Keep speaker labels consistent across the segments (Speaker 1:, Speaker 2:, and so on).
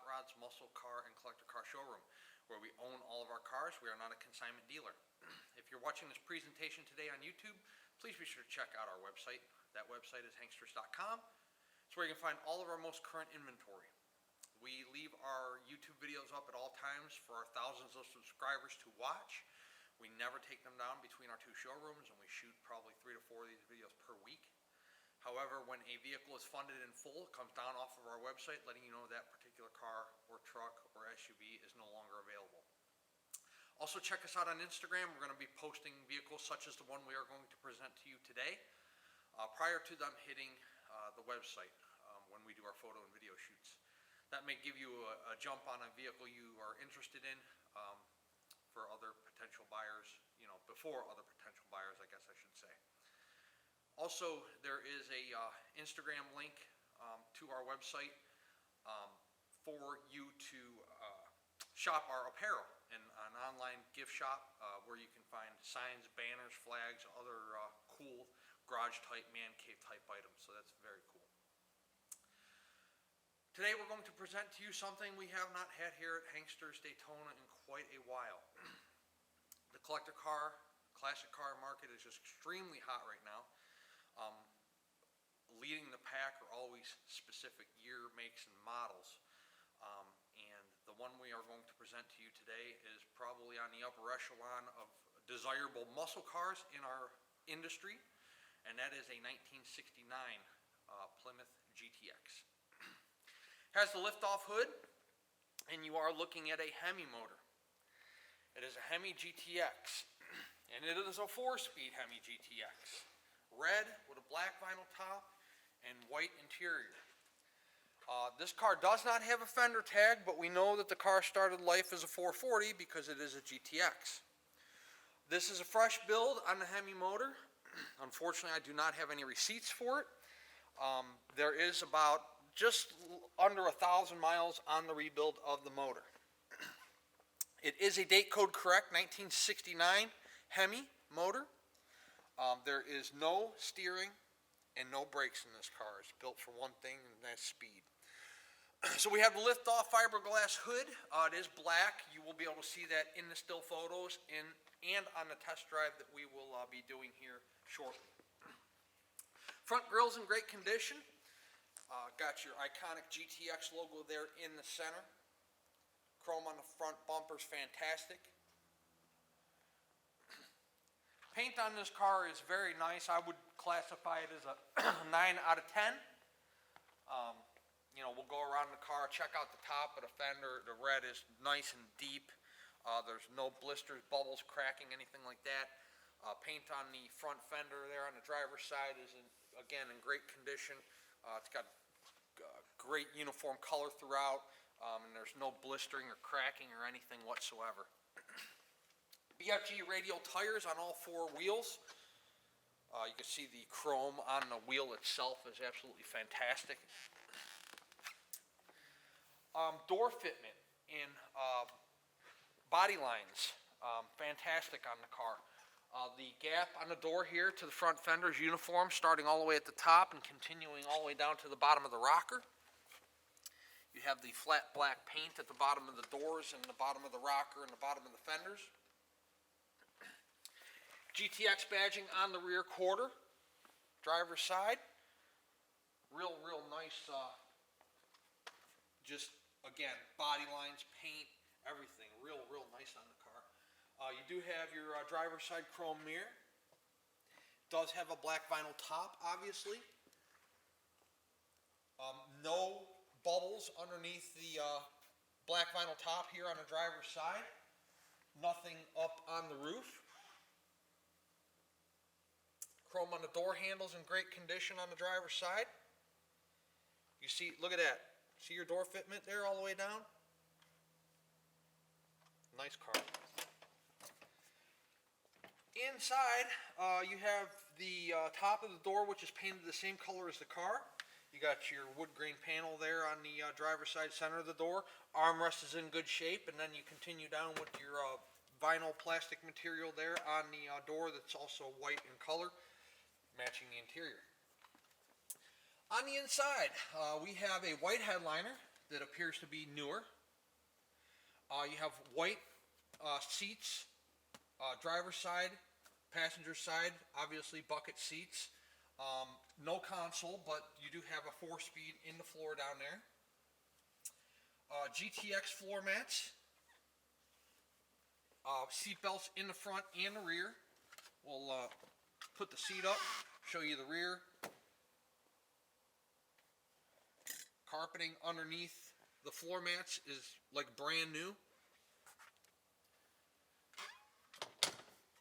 Speaker 1: Hot Rods Muscle Car and Collector Car Showroom, where we own all of our cars. We are not a consignment dealer. If you're watching this presentation today on YouTube, please be sure to check out our website. That website is hanksters.com. It's where you can find all of our most current inventory. We leave our YouTube videos up at all times for our thousands of subscribers to watch. We never take them down between our two showrooms, and we shoot probably 3 to 4 of these videos per week. However, when a vehicle is funded in full, it comes down off of our website, letting you know that particular car or truck or SUV is no longer available. Also, check us out on Instagram. We're going to be posting vehicles such as the one we are going to present to you today, prior to them hitting the website when we do our photo and video shoots. That may give you a jump on a vehicle you are interested in for other potential buyers, before other potential buyers, I guess I should say. Also, there is a Instagram link to our website for you to shop our apparel, and an online gift shop where you can find signs, banners, flags, other cool garage type, man cave type items. So that's very cool. Today we're going to present to you something we have not had here at Hanksters Daytona in quite a while. The collector car, classic car market is just extremely hot right now. Leading the pack are always specific year, makes, and models. And the one we are going to present to you today is probably on the upper echelon of desirable muscle cars in our industry, and that is a 1969 Plymouth GTX. Has the lift-off hood, and you are looking at a Hemi motor. It is a Hemi GTX, and it is a 4-speed Hemi GTX. Red with a black vinyl top and white interior. This car does not have a fender tag, but we know that the car started life as a 440 because it is a GTX. This is a fresh build on the Hemi motor. Unfortunately, I do not have any receipts for it. There is about just under 1,000 miles on the rebuild of the motor. It is a date code correct 1969 Hemi motor. There is no steering and no brakes in this car. It's built for one thing, and that's speed. So we have the lift-off fiberglass hood. It is black. You will be able to see that in the still photos and on the test drive that we will be doing here shortly. Front grille's in great condition. Got your iconic GTX logo there in the center. Chrome on the front bumper's fantastic. Paint on this car is very nice. I would classify it as a 9 out of 10. We'll go around the car, check out the top of the fender. The red is nice and deep. There's no blisters, bubbles, cracking, anything like that. Paint on the front fender there on the driver's side is, again, in great condition. It's got great uniform color throughout, and there's no blistering or cracking or anything whatsoever. BFG radial tires on all 4 wheels. You can see the chrome on the wheel itself is absolutely fantastic. Door fitment in body lines, fantastic on the car. The gap on the door here to the front fender is uniform, starting all the way at the top and continuing all the way down to the bottom of the rocker. You have the flat black paint at the bottom of the doors and the bottom of the rocker and the bottom of the fenders. GTX badging on the rear quarter, driver's side. Real nice, just again, body lines, paint, everything. Real nice on the car. You do have your driver's side chrome mirror. Does have a black vinyl top, obviously. No bubbles underneath the black vinyl top here on the driver's side. Nothing up on the roof. Chrome on the door handles in great condition on the driver's side. You see, look at that. See your door fitment there all the way down? Nice car. Inside, you have the top of the door, which is painted the same color as the car. You got your wood grain panel there on the driver's side center of the door. Armrest is in good shape, and then you continue down with your vinyl plastic material there on the door that's also white in color, matching the interior. On the inside, we have a white headliner, that appears to be newer. You have white seats, driver's side, passenger side, obviously bucket seats. No console, but you do have a 4-speed in the floor down there. GTX floor mats. Seat belts in the front and the rear. We'll put the seat up, show you the rear. Carpeting underneath the floor mats is like brand new.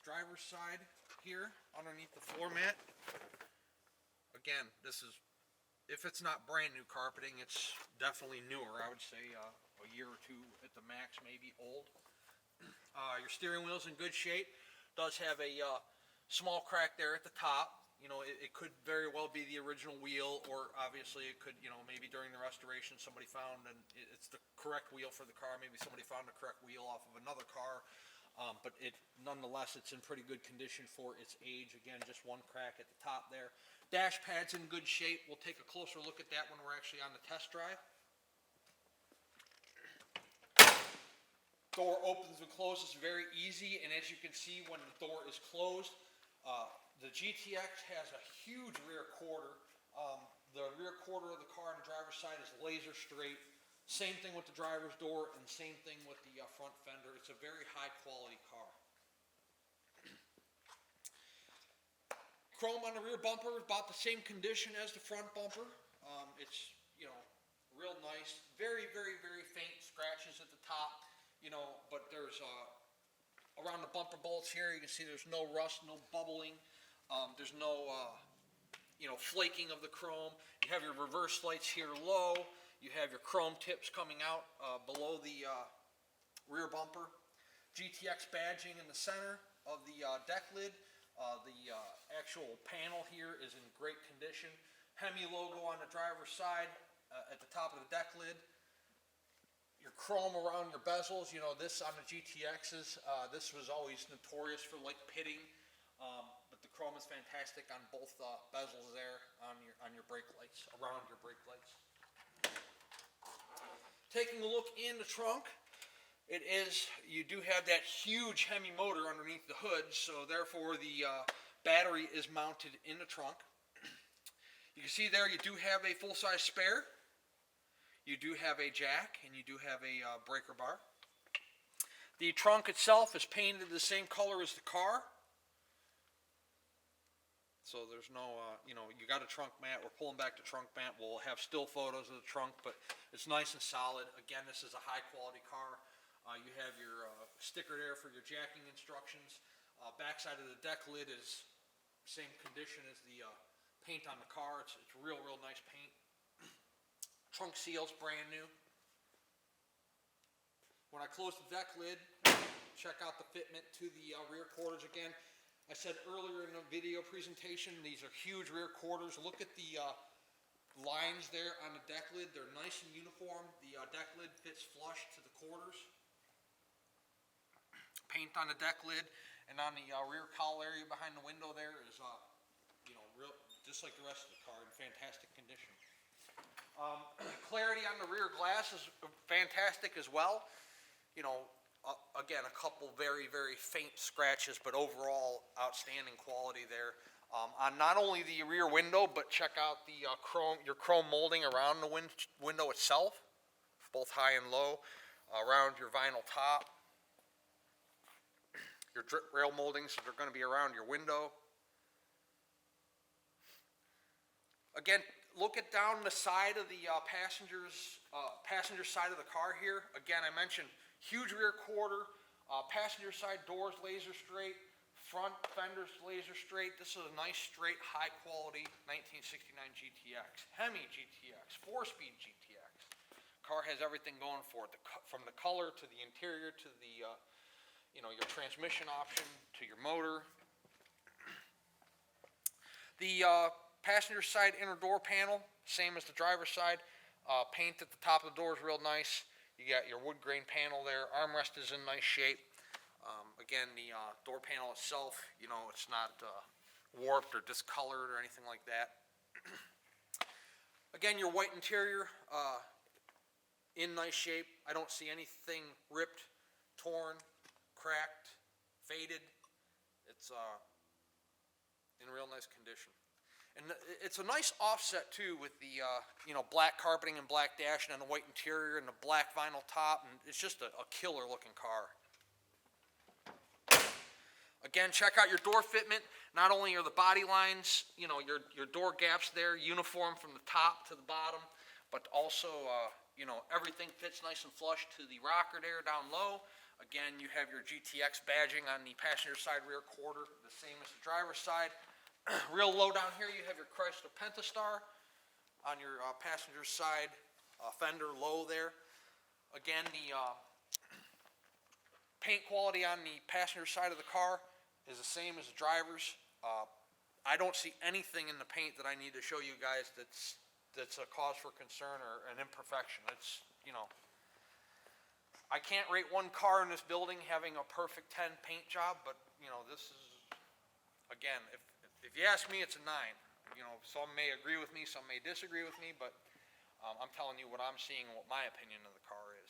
Speaker 1: Driver's side here underneath the floor mat. Again, this is, if it's not brand new carpeting, it's definitely newer. I would say a year or two at the max, maybe old. Your steering wheel's in good shape. Does have a small crack there at the top. You know, it could very well be the original wheel, or obviously it could, you know, maybe during the restoration somebody found, and it's the correct wheel for the car. Maybe somebody found the correct wheel off of another car. But nonetheless, it's in pretty good condition for its age. Again, just one crack at the top there. Dash pad's in good shape. We'll take a closer look at that when we're actually on the test drive. Door opens and closes very easy, and as you can see, when the door is closed, the GTX has a huge rear quarter. The rear quarter of the car on the driver's side is laser straight. Same thing with the driver's door, and same thing with the front fender. It's a very high quality car. Chrome on the rear bumper, about the same condition as the front bumper. It's, you know, real nice. Very, very, very faint scratches at the top, you know, but there's around the bumper bolts here, you can see there's no rust, no bubbling. There's no, you know, flaking of the chrome. You have your reverse lights here low. You have your chrome tips coming out below the rear bumper. GTX badging in the center of the deck lid. The actual panel here is in great condition. Hemi logo on the driver's side at the top of the deck lid. Your chrome around your bezels. You know, this on the GTXs, this was always notorious for like pitting. But the chrome is fantastic on both bezels there on your brake lights, around your brake lights. Taking a look in the trunk, you do have that huge Hemi motor underneath the hood, so therefore the battery is mounted in the trunk. You can see there you do have a full-size spare, you do have a jack, and you do have a breaker bar. The trunk itself is painted the same color as the car. So there's no, you know, you got a trunk mat. We're pulling back the trunk mat. We'll have still photos of the trunk, but it's nice and solid. Again, this is a high-quality car. You have your sticker there for your jacking instructions. Backside of the deck lid is same condition as the paint on the car. It's real, real nice paint. Trunk seal's brand new. When I close the deck lid, check out the fitment to the rear quarters again. I said earlier in the video presentation, these are huge rear quarters. Look at the lines there on the deck lid. They're nice and uniform. The deck lid fits flush to the quarters. Paint on the deck lid and on the rear cowl area behind the window there is, you know, real, just like the rest of the car, in fantastic condition. Clarity on the rear glass is fantastic as well. You know, again, a couple very, very faint scratches, but overall outstanding quality there. On not only the rear window, but check out the your chrome molding around the window itself, both high and low, around your vinyl top. Your drip rail moldings that are going to be around your window. Again, look at down the side of the passenger side of the car here. Again, I mentioned huge rear quarter, passenger side doors laser straight, front fenders laser straight. This is a nice straight high quality 1969 GTX. Hemi GTX, 4-speed GTX. Car has everything going for it, from the color to the interior to the you know, your transmission option to your motor. The passenger side inner door panel, same as the driver's side. Paint at the top of the door is real nice. You got your wood grain panel there. Armrest is in nice shape. Again, the door panel itself, you know, it's not warped or discolored or anything like that. Again, your white interior, in nice shape. I don't see anything ripped, torn, cracked, faded. It's in real nice condition. And it's a nice offset too with the black carpeting and black dash and the white interior and the black vinyl top, and it's just a killer looking car. Again, check out your door fitment. Not only are the body lines, your door gaps there uniform from the top to the bottom, but also everything fits nice and flush to the rocker there down low. Again, you have your GTX badging on the passenger side rear quarter, the same as the driver's side. Real low down here, you have your Chrysler Pentastar on your passenger side fender low there. Again, the paint quality on the passenger side of the car is the same as the driver's. I don't see anything in the paint that I need to show you guys that's a cause for concern or an imperfection. It's, I can't rate one car in this building having a perfect 10 paint job, but this is, again, if you ask me, it's a 9. Some may agree with me, some may disagree with me, but I'm telling you what I'm seeing and what my opinion of the car is.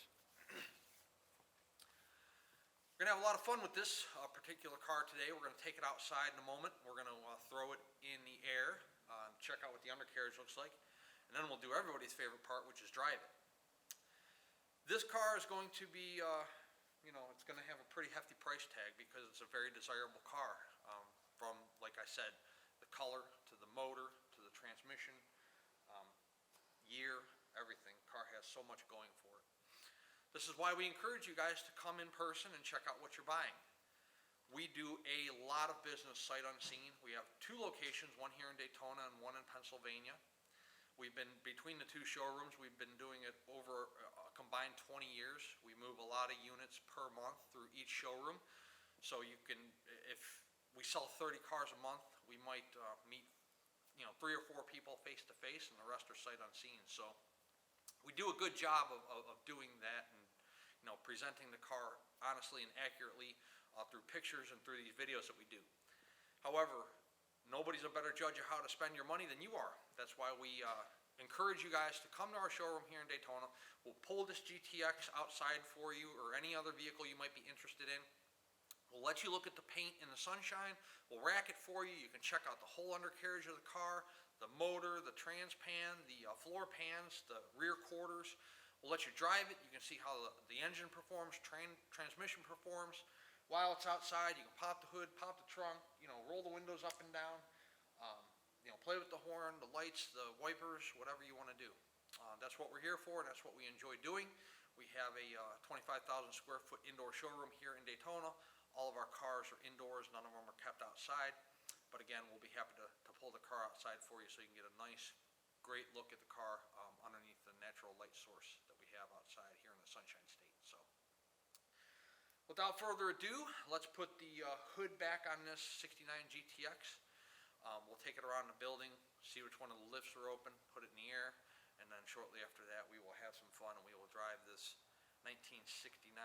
Speaker 1: We're going to have a lot of fun with this particular car today. We're going to take it outside in a moment. We're going to throw it in the air, check out what the undercarriage looks like, and then we'll do everybody's favorite part, which is drive it. This car is going to be, it's going to have a pretty hefty price tag because it's a very desirable car. From, like I said, the color to the motor to the transmission, year, everything. The car has so much going for it. This is why we encourage you guys to come in person and check out what you're buying. We do a lot of business sight unseen. We have 2 locations, one here in Daytona and one in Pennsylvania. We've been, between the 2 showrooms, we've been doing it over a combined 20 years. We move a lot of units per month through each showroom. So you can, if we sell 30 cars a month, we might meet 3 or 4 people face to face, and the rest are sight unseen. So we do a good job of doing that and presenting the car honestly and accurately through pictures and through these videos that we do. However, nobody's a better judge of how to spend your money than you are. That's why we encourage you guys to come to our showroom here in Daytona. We'll pull this GTX outside for you, or any other vehicle you might be interested in. We'll let you look at the paint in the sunshine. We'll rack it for you. You can check out the whole undercarriage of the car, the motor, the transpan, the floor pans, the rear quarters. We'll let you drive it. You can see how the engine performs, transmission performs. While it's outside, you can pop the hood, pop the trunk, roll the windows up and down, play with the horn, the lights, the wipers, whatever you want to do. That's what we're here for, and that's what we enjoy doing. We have a 25,000 square foot indoor showroom here in Daytona. All of our cars are indoors, none of them are kept outside. But again, we'll be happy to pull the car outside for you so you can get a nice, great look at the car underneath the natural light source that we have outside here in the Sunshine State. So, without further ado, let's put the hood back on this 69 GTX. We'll take it around the building, see which one of the lifts are open, put it in the air, and then shortly after that we will have some fun and we will drive this 1969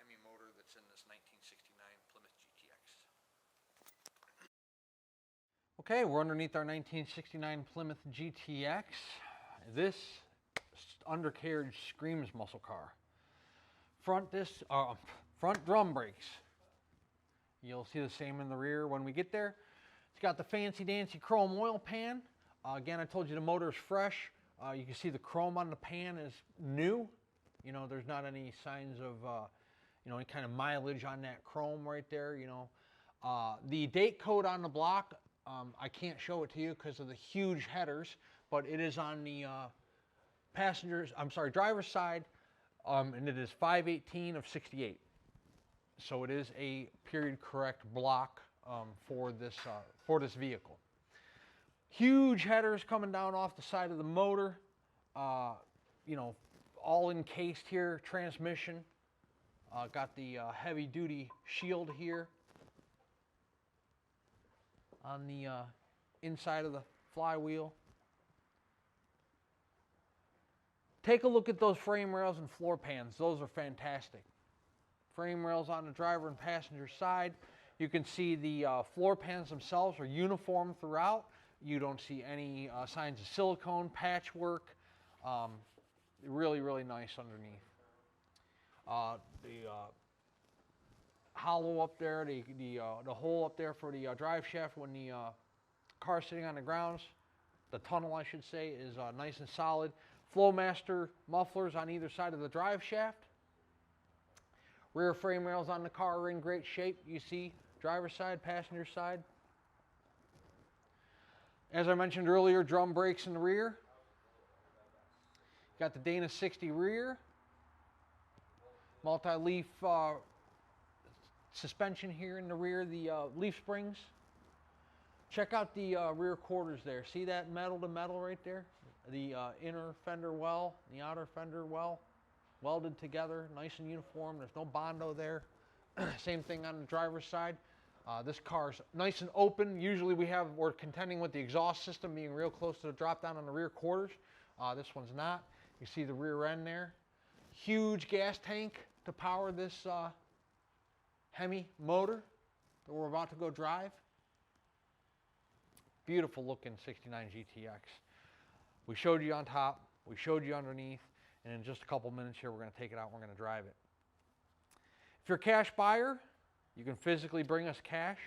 Speaker 1: Hemi motor that's in this 1969 Plymouth GTX. Okay, we're underneath our 1969 Plymouth GTX. This undercarriage screams muscle car. Front drum brakes. You'll see the same in the rear when we get there. It's got the fancy dancy chrome oil pan. Again, I told you the motor is fresh. You can see the chrome on the pan is new. There's not any signs of any kind of mileage on that chrome right there. The date code on the block, I can't show it to you because of the huge headers, but it is on the driver's side, and it is 518 of 68. So it is a period correct block for this vehicle. Huge headers coming down off the side of the motor, all encased here, transmission. Got the heavy duty shield here on the inside of the flywheel. Take a look at those frame rails and floor pans. Those are fantastic. Frame rails on the driver and passenger side. You can see the floor pans themselves are uniform throughout. You don't see any signs of silicone, patchwork.
Speaker 2: Really, really nice underneath. The hollow up there, the hole up there for the drive shaft when the car's sitting on the grounds, the tunnel I should say, is nice and solid. Flowmaster mufflers on either side of the drive shaft. Rear frame rails on the car are in great shape. You see driver's side, passenger side. As I mentioned earlier, drum brakes in the rear. Got the Dana 60 rear. Multi-leaf suspension here in the rear, the leaf springs. Check out the rear quarters there. See that metal to metal right there? The inner fender well, the outer fender well, welded together, nice and uniform. There's no Bondo there. Same thing on the driver's side. This car's nice and open. Usually we're contending with the exhaust system being real close to the drop down on the rear quarters. This one's not. You see the rear end there. Huge gas tank to power this Hemi motor that we're about to go drive. Beautiful looking 69 GTX. We showed you on top, we showed you underneath, and in just a couple minutes here we're going to take it out and we're going to drive it. If you're a cash buyer, you can physically bring us cash.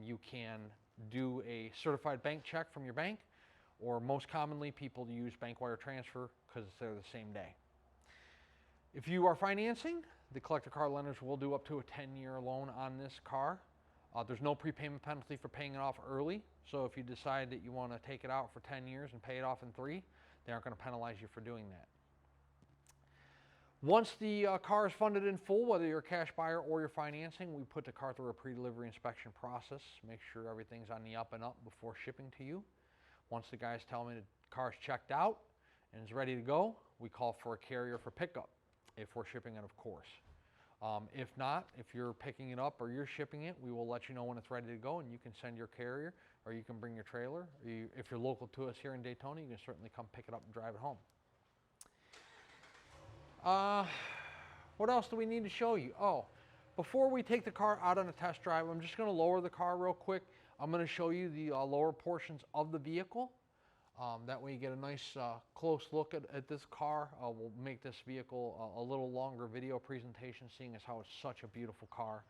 Speaker 2: You can do a certified bank check from your bank, or most commonly people use bank wire transfer because they're the same day. If you are financing, the collector car lenders will do up to a 10-year loan on this car. There's no prepayment penalty for paying it off early. So if you decide that you want to take it out for 10 years and pay it off in 3, they aren't going to penalize you for doing that. Once the car is funded in full, whether you're a cash buyer or you're financing, we put the car through a pre-delivery inspection process, make sure everything's on the up and up before shipping to you. Once the guys tell me the car's checked out and is ready to go, we call for a carrier for pickup, if we're shipping it, of course. If not, if you're picking it up or you're shipping it, we will let you know when it's ready to go, and you can send your carrier or you can bring your trailer. If you're local to us here in Daytona, you can certainly come pick it up and drive it home. What else do we need to show you? Oh, before we take the car out on a test drive, I'm just going to lower the car real quick. I'm going to show you the lower portions of the vehicle. That way you get a nice close look at this car. We'll make this vehicle a little longer video presentation, seeing as how it's such a beautiful car.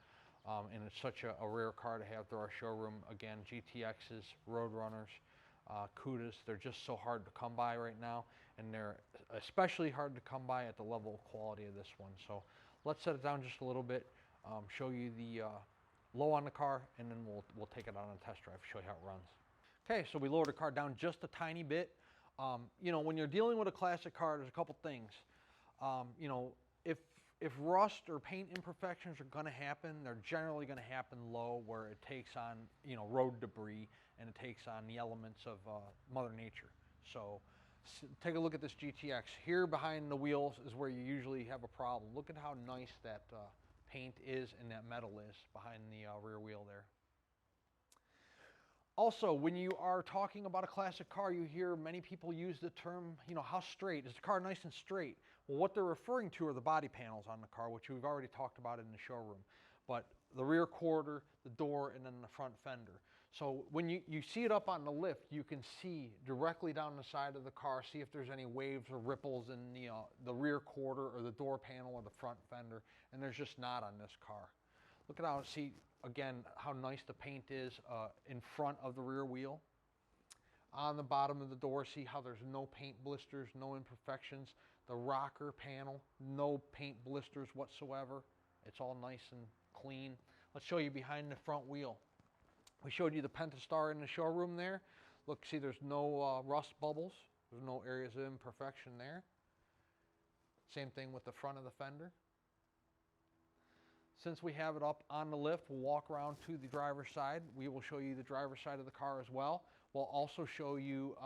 Speaker 2: And it's such a rare car to have through our showroom. Again, GTXs, Roadrunners, Cudas, they're just so hard to come by right now. And they're especially hard to come by at the level of quality of this one. So let's set it down just a little bit, show you the low on the car, and then we'll take it out on a test drive, show you how it runs. Okay, so we lowered the car down just a tiny bit. You know, when you're dealing with a classic car, there's a couple things. You know, if rust or paint imperfections are going to happen, they're generally going to happen low, where it takes on, you know, road debris, and it takes on the elements of Mother Nature. So take a look at this GTX. Here behind the wheels is where you usually have a problem. Look at how nice that paint is and that metal is behind the rear wheel there. Also, when you are talking about a classic car, you hear many people use the term, you know, how straight? Is the car nice and straight? Well, what they're referring to are the body panels on the car, which we've already talked about in the showroom. But the rear quarter, the door, and then the front fender. So when you see it up on the lift, you can see directly down the side of the car, see if there's any waves or ripples in the rear quarter or the door panel or the front fender, and there's just not on this car. Look at how, see, again, how nice the paint is in front of the rear wheel. On the bottom of the door, see how there's no paint blisters, no imperfections. The rocker panel, no paint blisters whatsoever. It's all nice and clean. Let's show you behind the front wheel. We showed you the Pentastar in the showroom there. Look, see, there's no rust bubbles. There's no areas of imperfection there. Same thing with the front of the fender. Since we have it up on the lift, we'll walk around to the driver's side. We will show you the driver's side of the car as well. We'll also show you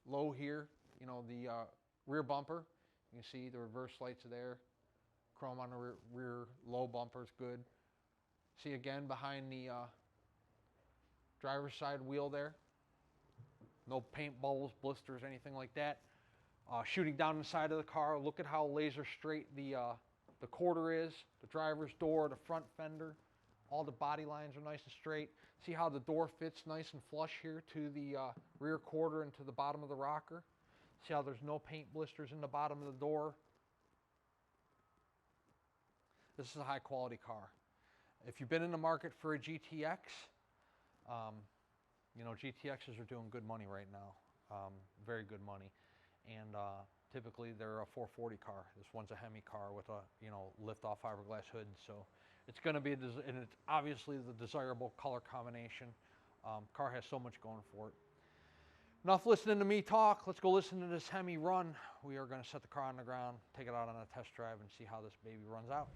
Speaker 2: low here, you know, the rear bumper. You can see the reverse lights are there. Chrome on the rear low bumper is good. See again behind the driver's side wheel there. No paint bubbles, blisters, anything like that. Shooting down the side of the car, look at how laser straight the quarter is, the driver's door, the front fender. All the body lines are nice and straight. See how the door fits nice and flush here to the rear quarter and to the bottom of the rocker. See how there's no paint blisters in the bottom of the door? This is a high quality car. If you've been in the market for a GTX, you know, GTXs are doing good money right now, very good money. And typically they're a 440 car. This one's a Hemi car with a, you know, lift-off fiberglass hood. So it's going to be, and it's obviously the desirable color combination. Car has so much going for it. Enough listening to me talk. Let's go listen to this Hemi run. We are going to set the car on the ground, take it out on a test drive, and see how this baby runs out.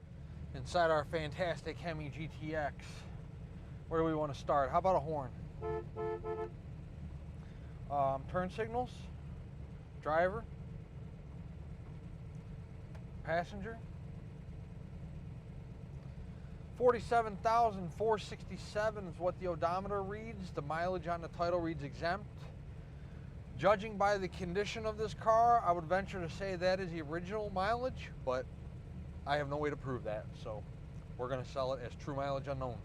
Speaker 2: Inside our fantastic Hemi GTX, where do we want to start? How about a horn? Turn signals, driver, passenger. 47,467 is what the odometer reads. The mileage on the title reads exempt. Judging by the condition of this car, I would venture to say that is the original mileage, but I have no way to prove that, so we're going to sell it as true mileage unknown.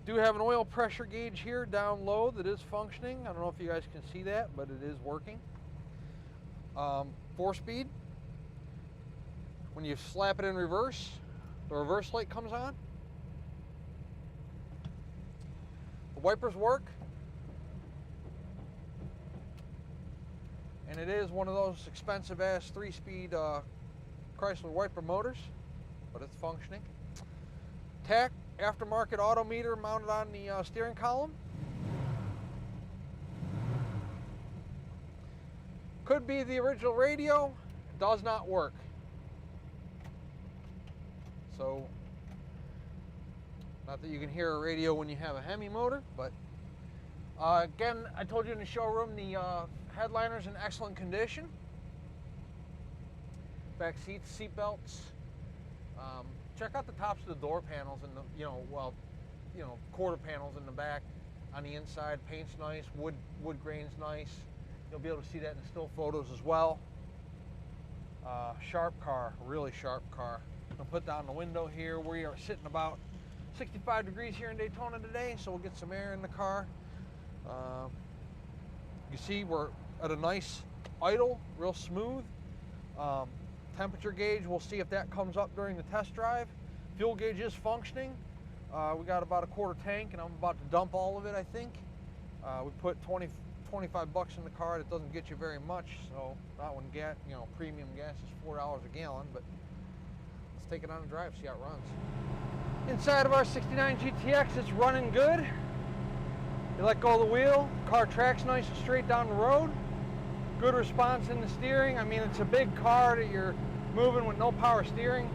Speaker 2: Do have an oil pressure gauge here down low that is functioning. I don't know if you guys can see that, but it is working. 4-speed. When you slap it in reverse, the reverse light comes on. The wipers work. And it is one of those expensive ass 3-speed Chrysler wiper motors, but it's functioning. TAC aftermarket auto meter mounted on the steering column. Could be the original radio, does not work. So, not that you can hear a radio when you have a Hemi motor, but again, I told you in the showroom the headliner's in excellent condition. Back seats, seat belts. Check out the tops of the door panels and the, quarter panels in the back. On the inside, paint's nice, wood grain's nice. You'll be able to see that in the still photos as well. Sharp car, really sharp car. I'll put down the window here. We are sitting about 65 degrees here in Daytona today, so we'll get some air in the car. You see we're at a nice idle, real smooth. Temperature gauge, we'll see if that comes up during the test drive. Fuel gauge is functioning. We got about a quarter tank and I'm about to dump all of it, I think. We put 25 bucks in the car. It doesn't get you very much, so not when premium gas is $4 a gallon, but let's take it on a drive, see how it runs. Inside of our 69 GTX, it's running good. You let go of the wheel, car tracks nice and straight down the road. Good response in the steering. I mean, it's a big car that you're moving with no power steering.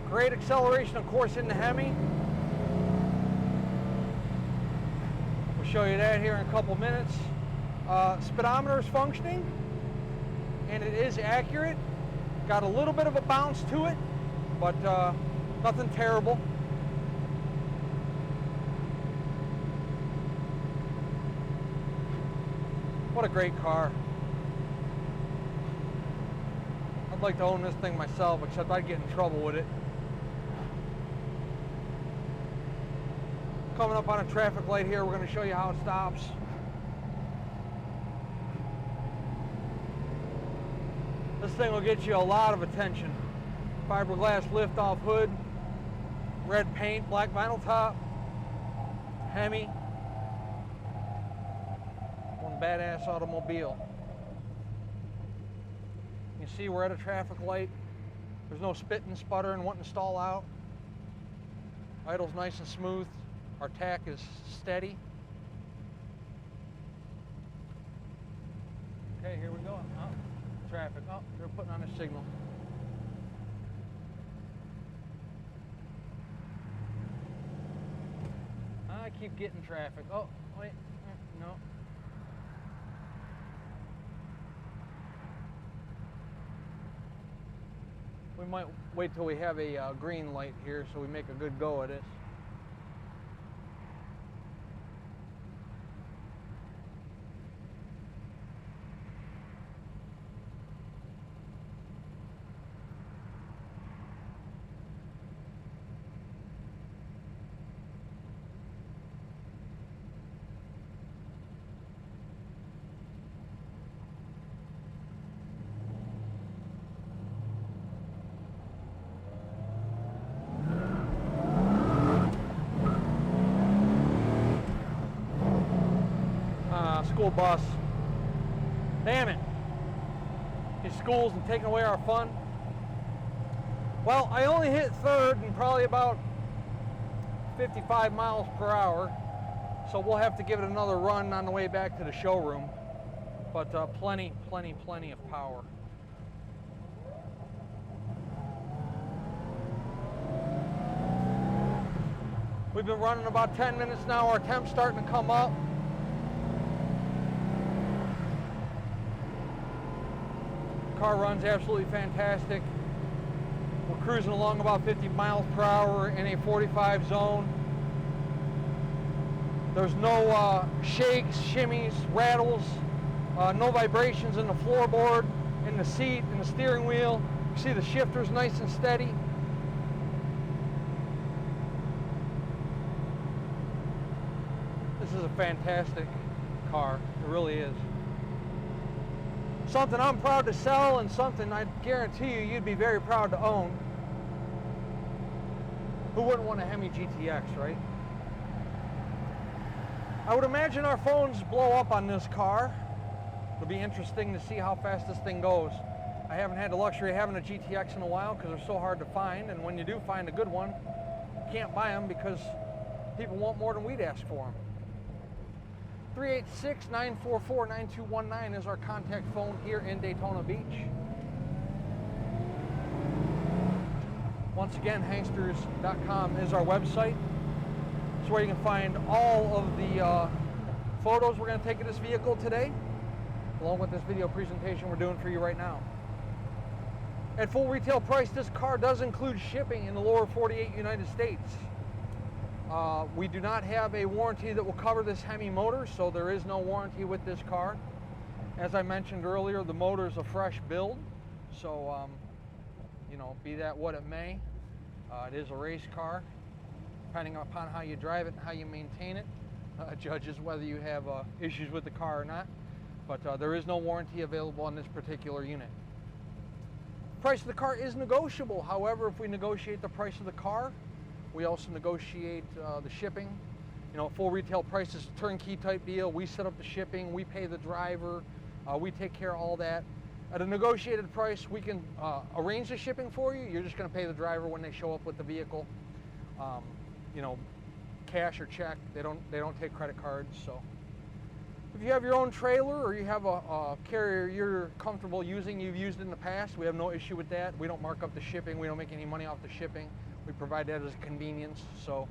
Speaker 2: Great acceleration, of course, in the Hemi. We'll show you that here in a couple minutes. Speedometer is functioning, and it is accurate. Got a little bit of a bounce to it, but nothing terrible. What a great car. I'd like to own this thing myself, except I'd get in trouble with it. Coming up on a traffic light here, we're going to show you how it stops. This thing will get you a lot of attention. Fiberglass lift-off hood, red paint, black vinyl top, Hemi. One badass automobile. You see we're at a traffic light. There's no spitting, sputtering, wanting to stall out. Idle's nice and smooth. Our TAC is steady. Okay, here we go. Oh, traffic. Oh, they're putting on a signal. I keep getting traffic. Oh, wait. No. We might wait till we have a green light here so we make a good go at it. school bus. Damn it. These schools and taking away our fun. Well, I only hit third in probably about 55 miles per hour, so we'll have to give it another run on the way back to the showroom. But plenty of power. We've been running about 10 minutes now. Our temp's starting to come up. Car runs absolutely fantastic. We're cruising along about 50 miles per hour in a 45 zone. There's no shakes, shimmies, rattles, no vibrations in the floorboard, in the seat, in the steering wheel. You see the shifter's nice and steady. This is a fantastic car. It really is. Something I'm proud to sell, and something I guarantee you'd be very proud to own. Who wouldn't want a Hemi GTX, right? I would imagine our phones blow up on this car. It'll be interesting to see how fast this thing goes. I haven't had the luxury of having a GTX in a while because they're so hard to find, and when you do find a good one, you can't buy them because people want more than we'd ask for them. 386-944-9219 is our contact phone here in Daytona Beach. Once again, Hanksters.com is our website. It's where you can find all of the photos we're going to take of this vehicle today, along with this video presentation we're doing for you right now. At full retail price, this car does include shipping in the lower 48 United States. We do not have a warranty that will cover this Hemi motor, so there is no warranty with this car. As I mentioned earlier, the motor is a fresh build, so you know, be that what it may, it is a race car. Depending upon how you drive it and how you maintain it, judges whether you have issues with the car or not. But there is no warranty available on this particular unit. Price of the car is negotiable. However, if we negotiate the price of the car, we also negotiate the shipping. You know, full retail price is a turnkey type deal. We set up the shipping, we pay the driver, we take care of all that. At a negotiated price, we can arrange the shipping for you. You're just going to pay the driver when they show up with the vehicle. You know, cash or check. They don't take credit cards. So, if you have your own trailer or you have a carrier you're comfortable using, you've used in the past, we have no issue with that. We don't mark up the shipping. We don't make any money off the shipping. We provide that as a convenience. So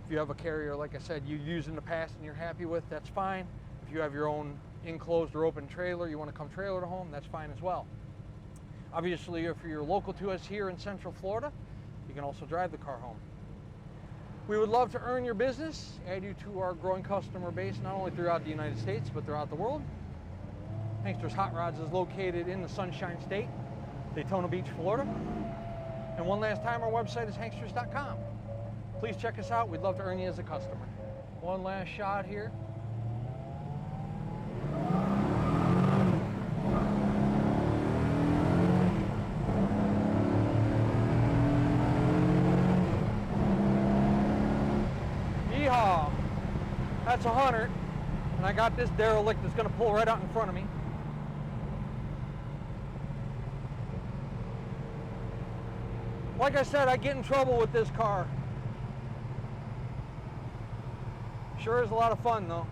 Speaker 2: if you have a carrier, like I said, you've used in the past and you're happy with, that's fine. If you have your own enclosed or open trailer, you want to come trailer to home, that's fine as well. Obviously, if you're local to us here in Central Florida, you can also drive the car home. We would love to earn your business, add you to our growing customer base, not only throughout the United States, but throughout the world. Hanksters Hot Rods is located in the Sunshine State, Daytona Beach, Florida. And one last time, our website is Hanksters.com. Please check us out. We'd love to earn you as a customer. One last shot here. Yeehaw! That's 100. And I got this derelict that's going to pull right out in front of me. Like I said, I get in trouble with this car. Sure is a lot of fun though.